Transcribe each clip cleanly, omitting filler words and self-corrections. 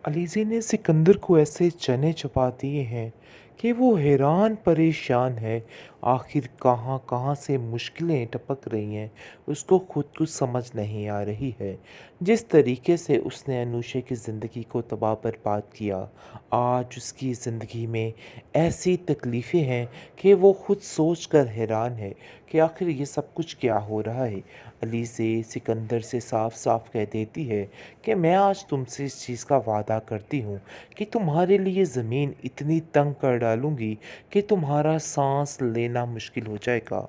अलीज़े ने सिकंदर को ऐसे चने चबा दिए हैं कि वो हैरान परेशान है। आखिर कहाँ कहाँ से मुश्किलें टपक रही हैं, उसको खुद कुछ समझ नहीं आ रही है। जिस तरीके से उसने अनुषा की ज़िंदगी को तबाह बर्बाद किया, आज उसकी ज़िंदगी में ऐसी तकलीफ़ें हैं कि वो खुद सोच कर हैरान है कि आखिर ये सब कुछ क्या हो रहा है। अलीज़े सिकंदर से साफ साफ कह देती है कि मैं आज तुमसे इस चीज़ का वादा करती हूँ कि तुम्हारे लिए ज़मीन इतनी तंग कर डालूँगी कि तुम्हारा साँस लेना मुश्किल हो जाएगा।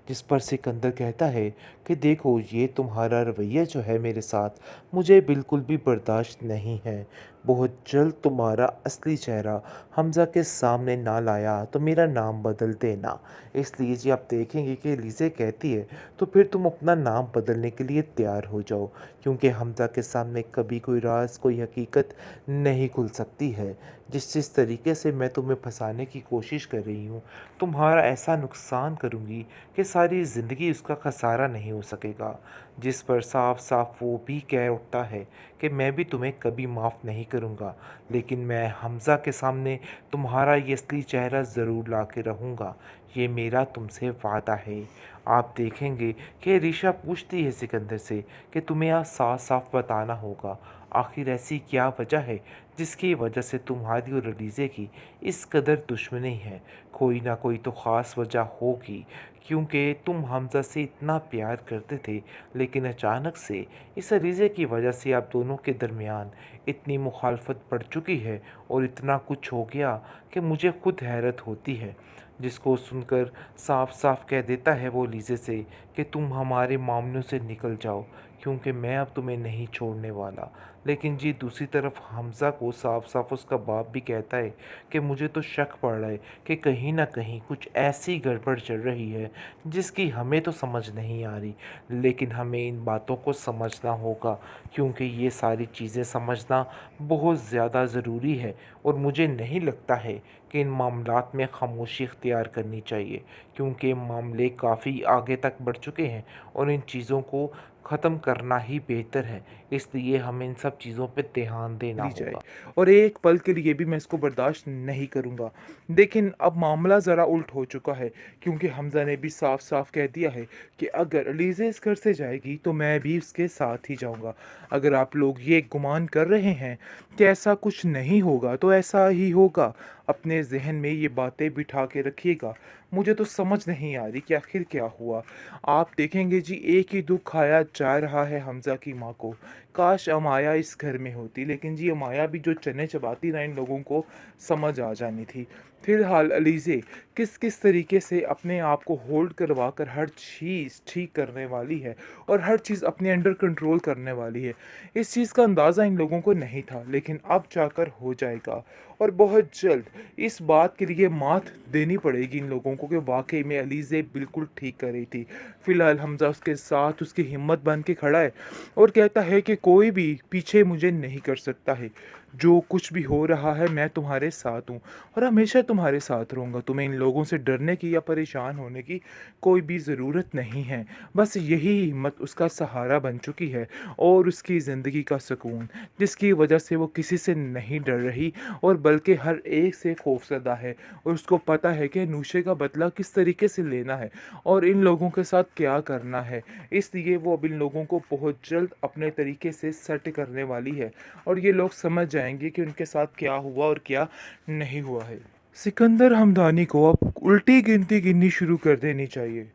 जिस पर सिकंदर कहता है कि देखो, ये तुम्हारा रवैया जो है मेरे साथ, मुझे बिल्कुल भी बर्दाश्त नहीं है। बहुत जल्द तुम्हारा असली चेहरा हमज़ा के सामने ना लाया तो मेरा नाम बदल देना। इसलिए जी आप देखेंगे कि लीज़े कहती है तो फिर तुम अपना नाम बदलने के लिए तैयार हो जाओ, क्योंकि हमज़ा के सामने कभी कोई राज, कोई हकीकत नहीं खुल सकती है। जिस तरीके से मैं तुम्हें फंसाने की कोशिश कर रही हूँ, तुम्हारा ऐसा नुकसान करूँगी कि सारी ज़िंदगी उसका खसारा नहीं हो सकेगा। जिस पर साफ साफ वो भी कह उठता है कि मैं भी तुम्हें कभी माफ़ नहीं करूँगा, लेकिन मैं हमज़ा के सामने तुम्हारा ये असली चेहरा ज़रूर ला के रहूँगा। ये मेरा तुमसे वादा है। आप देखेंगे कि ऋषा पूछती है सिकंदर से कि तुम्हें आज साफ साफ बताना होगा, आखिर ऐसी क्या वजह है जिसकी वजह से तुम्हारी और अलीज़े की इस कदर दुश्मनी है। कोई ना कोई तो ख़ास वजह होगी, क्योंकि तुम हमज़ा से इतना प्यार करते थे, लेकिन अचानक से इस अलीज़े की वजह से आप दोनों के दरमियान इतनी मुखालफत बढ़ चुकी है और इतना कुछ हो गया कि मुझे खुद हैरत होती है। जिसको सुनकर साफ साफ कह देता है वो लीज़े से कि तुम हमारे मामलों से निकल जाओ, क्योंकि मैं अब तुम्हें नहीं छोड़ने वाला। लेकिन जी दूसरी तरफ हमज़ा को साफ साफ उसका बाप भी कहता है कि मुझे तो शक पड़ रहा है कि कहीं ना कहीं कुछ ऐसी गड़बड़ चल रही है जिसकी हमें तो समझ नहीं आ रही, लेकिन हमें इन बातों को समझना होगा, क्योंकि ये सारी चीज़ें समझना बहुत ज़्यादा ज़रूरी है। और मुझे नहीं लगता है कि इन मामलात में खामोशी इख्तियार करनी चाहिए, क्योंकि मामले काफ़ी आगे तक बढ़ चुके हैं और इन चीज़ों को ख़त्म करना ही बेहतर है। इसलिए हमें इन सब चीज़ों पे ध्यान देना ली जाए होगा। और एक पल के लिए भी मैं इसको बर्दाश्त नहीं करूँगा। लेकिन अब मामला ज़रा उल्ट हो चुका है, क्योंकि हमज़ा ने भी साफ-साफ कह दिया है कि अगर अलीज़ा इस घर से जाएगी तो मैं भी उसके साथ ही जाऊँगा। अगर आप लोग ये गुमान कर रहे हैं कि ऐसा कुछ नहीं होगा तो ऐसा ही होगा। अपने ज़हन में ये बातें बिठा के रखिएगा। मुझे तो समझ नहीं आ रही कि आखिर क्या हुआ। आप देखेंगे जी, एक ही दुःख खाया जा रहा है हमज़ा की माँ को। काश अमाया इस घर में होती, लेकिन जी अमाया भी जो चने चबाती ना इन लोगों को समझ आ जानी थी। फिलहाल अलीज़े किस किस तरीके से अपने आप को होल्ड करवा कर हर चीज़ ठीक करने वाली है और हर चीज़ अपने अंडर कंट्रोल करने वाली है, इस चीज़ का अंदाज़ा इन लोगों को नहीं था, लेकिन अब जाकर हो जाएगा। और बहुत जल्द इस बात के लिए मात देनी पड़ेगी इन लोगों को कि वाकई में अलीज़े बिल्कुल ठीक कर रही थी। फिलहाल हमज़ा उसके साथ उसकी हिम्मत बन के खड़ा है और कहता है कि कोई भी पीछे मुझे नहीं कर सकता है। जो कुछ भी हो रहा है मैं तुम्हारे साथ हूँ और हमेशा तुम्हारे साथ रहूँगा। तुम्हें इन लोगों से डरने की या परेशान होने की कोई भी ज़रूरत नहीं है। बस यही हिम्मत उसका सहारा बन चुकी है और उसकी ज़िंदगी का सुकून, जिसकी वजह से वो किसी से नहीं डर रही और बल्कि हर एक से खौफज़दा है। और उसको पता है कि नूशे का बदला किस तरीके से लेना है और इन लोगों के साथ क्या करना है। इसलिए वो अब इन लोगों को बहुत जल्द अपने तरीके से सेट करने वाली है और ये लोग समझ जाएंगे कि उनके साथ क्या हुआ और क्या नहीं हुआ है। सिकंदर हमदानी को अब उल्टी गिनती गिननी शुरू कर देनी चाहिए,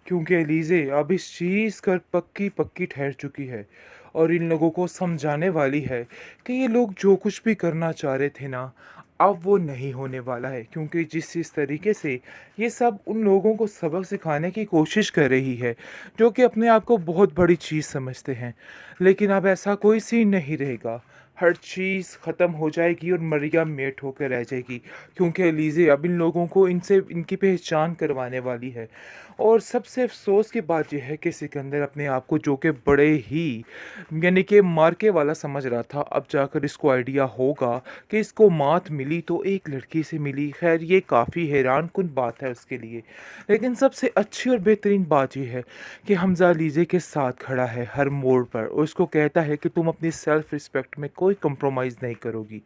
क्योंकि एलीज़े अब इस चीज़ कर पक्की पक्की ठहर चुकी है और इन लोगों को समझाने वाली है कि ये लोग जो कुछ भी करना चाह रहे थे ना, अब वो नहीं होने वाला है। क्योंकि जिस तरीके से ये सब उन लोगों को सबक सिखाने की कोशिश कर रही है, जो कि अपने आप को बहुत बड़ी चीज़ समझते हैं, लेकिन अब ऐसा कोई सीन नहीं रहेगा। हर चीज़ ख़त्म हो जाएगी और मरियम मेट होकर रह जाएगी, क्योंकि एलीज़े अब इन लोगों को इनसे इनकी पहचान करवाने वाली है। और सबसे अफ़सोस की बात ये है कि सिकंदर अपने आप को जो कि बड़े ही यानी कि मार्के वाला समझ रहा था, अब जाकर इसको आइडिया होगा कि इसको मात मिली तो एक लड़की से मिली। खैर ये काफ़ी हैरानकुन बात है उसके लिए, लेकिन सबसे अच्छी और बेहतरीन बात यह है कि हमज़ा लीज़े के साथ खड़ा है हर मोड़ पर और उसको कहता है कि तुम अपनी सेल्फ़ रिस्पेक्ट में कोई कोई कंप्रोमाइज़ नहीं करोगी।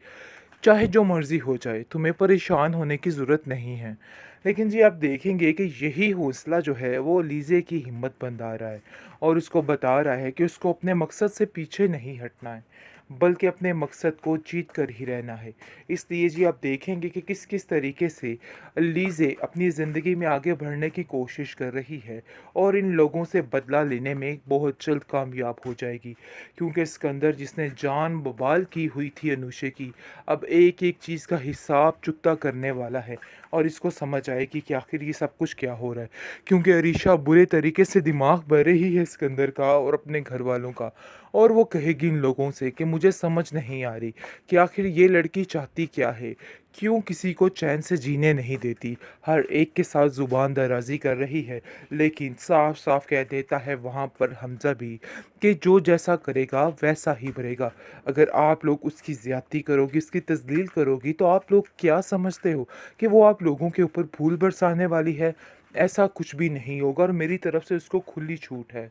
चाहे जो मर्ज़ी हो जाए, तुम्हें परेशान होने की ज़रूरत नहीं है। लेकिन जी आप देखेंगे कि यही हौसला जो है वो लीज़े की हिम्मत बंधा रहा है और उसको बता रहा है कि उसको अपने मकसद से पीछे नहीं हटना है, बल्कि अपने मकसद को जीत कर ही रहना है। इसलिए जी आप देखेंगे कि किस-किस तरीके से लीज़े अपनी ज़िंदगी में आगे बढ़ने की कोशिश कर रही है और इन लोगों से बदला लेने में बहुत जल्द कामयाब हो जाएगी। क्योंकि सिकंदर जिसने जान बवाल की हुई थी अनुशे की, अब एक-एक चीज़ का हिसाब चुकता करने वाला है और इसको समझ आएगी कि आखिर ये सब कुछ क्या हो रहा है। क्योंकि अरीशा बुरे तरीके से दिमाग बह रही है सिकंदर का और अपने घरवालों का, और वो कहेगी इन लोगों से कि मुझे समझ नहीं आ रही कि आखिर ये लड़की चाहती क्या है? क्यों किसी को चैन से जीने नहीं देती? हर एक के साथ ज़ुबान दराज़ी कर रही है, लेकिन साफ-साफ कह देता है वहाँ पर हमज़ा भी कि जो जैसा करेगा वैसा ही भरेगा। अगर आप लोग उसकी ज़्यादती करोगी, उसकी तज़लील करोगी, तो आप लोग क्या समझते हो कि वो आप लोगों के ऊपर फूल बरसाने वाली है? ऐसा कुछ भी नहीं होगा और मेरी तरफ से उसको खुली छूट है।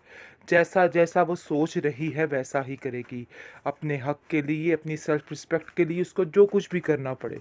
जैसा-जैसा वो सोच रही है वैसा ही करेगी। अपने हक़ के लिए, अपनी सेल्फ़ रिस्पेक्ट के लिए उसको जो कुछ भी करना पड़े,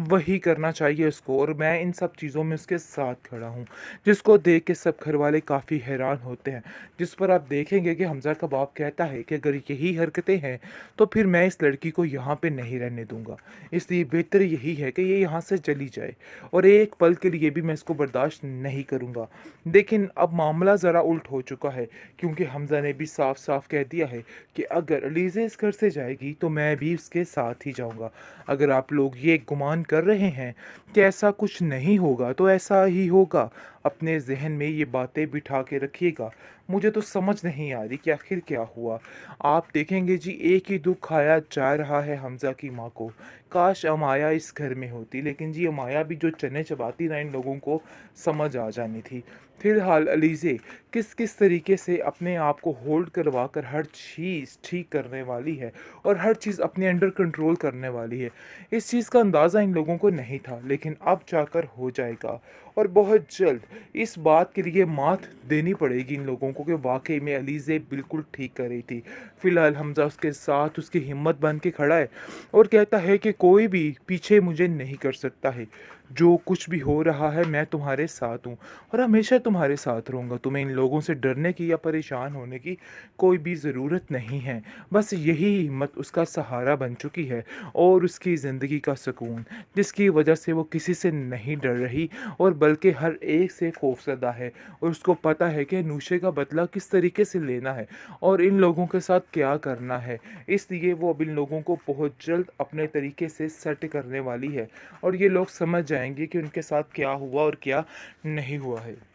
वही करना चाहिए उसको, और मैं इन सब चीज़ों में उसके साथ खड़ा हूँ। जिसको देख के सब घरवाले काफ़ी हैरान होते हैं। जिस पर आप देखेंगे कि हमज़ा का बाप कहता है कि अगर यही हरकतें हैं, तो फिर मैं इस लड़की को यहाँ पे नहीं रहने दूँगा। इसलिए बेहतर यही है कि ये यहाँ से चली जाए और एक पल के लिए भी मैं इसको बर्दाश्त नहीं करूँगा। लेकिन अब मामला ज़रा उल्ट हो चुका है, क्योंकि हमज़ा ने भी साफ-साफ कह दिया है कि अगर अलीज़ा इस घर से जाएगी, तो मैं भी उसके साथ ही जाऊँगा। अगर आप लोग ये गुमान कर रहे हैं कि ऐसा कुछ नहीं होगा, तो ऐसा ही होगा। अपने ज़हन में ये बातें बिठा के रखिएगा। मुझे तो समझ नहीं आ रही कि आखिर क्या हुआ? आप देखेंगे जी एक ही दुःख खाया जा रहा है हमज़ा की माँ को। काश अमाया इस घर में होती, लेकिन जी अमाया भी जो चने चबाती ना इन लोगों को समझ आ जानी थी। फ़िलहाल अलीज़े किस-किस तरीके से अपने आप को होल्ड करवा कर हर चीज़ ठीक करने वाली है और हर चीज़ अपने अंडर कंट्रोल करने वाली है। इस चीज़ का अंदाज़ा इन लोगों को नहीं था, लेकिन अब जाकर हो जाएगा और बहुत जल्द इस बात के लिए मात देनी पड़ेगी इन लोगों को कि वाक़ई में अलीज़े बिल्कुल ठीक कर रही थी। फ़िलहाल हमज़ा उसके साथ उसकी हिम्मत बन के खड़ा है और कहता है कि कोई भी पीछे मुझे नहीं कर सकता है। जो कुछ भी हो रहा है मैं तुम्हारे साथ हूँ और हमेशा तुम्हारे साथ रहूँगा। तुम्हें इन लोगों से डरने की या परेशान होने की कोई भी ज़रूरत नहीं है। बस यही हिम्मत उसका सहारा बन चुकी है और उसकी ज़िंदगी का सुकून, जिसकी वजह से वो किसी से नहीं डर रही और बल्कि हर एक से खौफ़ज़दा है और उसको पता है कि नूशे का बदला किस तरीके से लेना है और इन लोगों के साथ क्या करना है। इसलिए वो अब इन लोगों को बहुत जल्द अपने तरीके से सेट करने वाली है और ये लोग समझ जाएँगे कि उनके साथ क्या हुआ और क्या नहीं हुआ है।